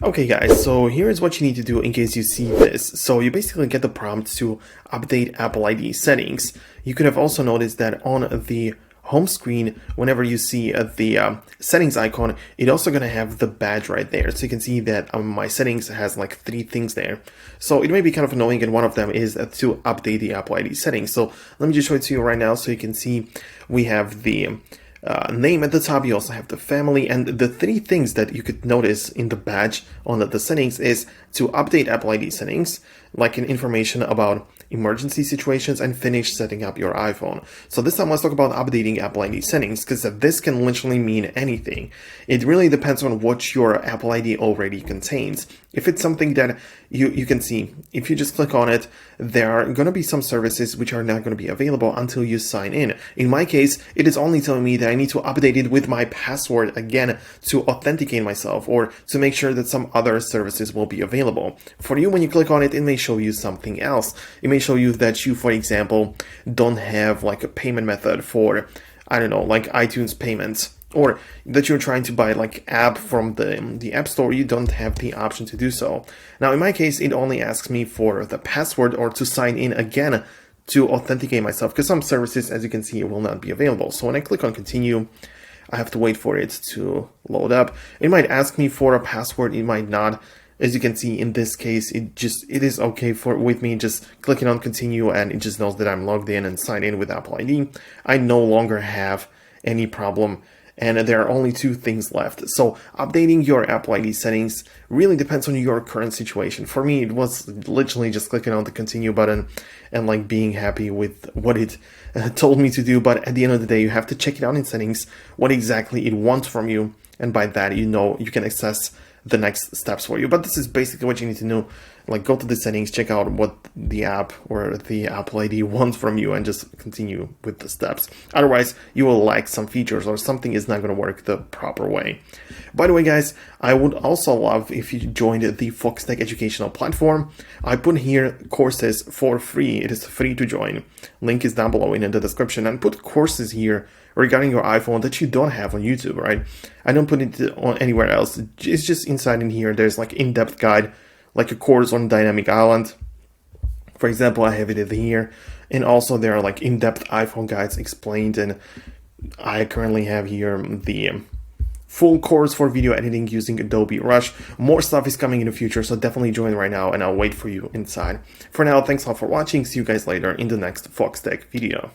Okay guys, so here's what you need to do in case you see this. So you basically get the prompt to update Apple ID settings. You could have also noticed that on the home screen, whenever you see the settings icon, it's also going to have the badge right there. So you can see that my settings has like 3 things there. So it may be kind of annoying, and one of them is to update the Apple ID settings. So let me just show it to you right now so you can see we have the name at the top. You also have the family, and the 3 things that you could notice in the badge on the settings is to update Apple ID settings, like an information about emergency situations, and finish setting up your iPhone. So this time let's talk about updating Apple ID settings, because this can literally mean anything. It really depends on what your Apple ID already contains. If it's something that you can see, if you just click on it, there are going to be some services which are not going to be available until you sign in. In my case, it is only telling me that I need to update it with my password again to authenticate myself, or to make sure that some other services will be available. For you, when you click on it, it may show you something else. It may show you that you, for example, don't have like a payment method for, I don't know, like iTunes payments, or that you're trying to buy like app from the App Store. You don't have the option to do so. Now in my case, it only asks me for the password or to sign in again to authenticate myself, because some services, as you can see, will not be available. So when I click on continue, I have to wait for it to load up. It might ask me for a password, it might not. As you can see, in this case, it is okay with me just clicking on continue, and it just knows that I'm logged in and signed in with Apple ID. I no longer have any problem, and there are only 2 things left. So updating your Apple ID settings really depends on your current situation. For me, it was literally just clicking on the continue button and like being happy with what it told me to do. But at the end of the day, you have to check it out in settings, what exactly it wants from you. And by that, you know, you can access the next steps for you. But this is basically what you need to know. Like, go to the settings, check out what the app or the Apple ID wants from you, and just continue with the steps. Otherwise, you will lack some features, or something is not going to work the proper way. By the way, guys, I would also love if you joined the Foxtech Educational Platform. I put here courses for free. It is free to join. Link is down below in the description, and put courses here regarding your iPhone that you don't have on YouTube, right? I don't put it on anywhere else. It's just inside in here. There's like in-depth guide, like a course on Dynamic Island. For example, I have it here. And also there are like in-depth iPhone guides explained. And I currently have here the full course for video editing using Adobe Rush. More stuff is coming in the future, so definitely join right now, and I'll wait for you inside. For now, thanks a lot for watching. See you guys later in the next Foxtech video.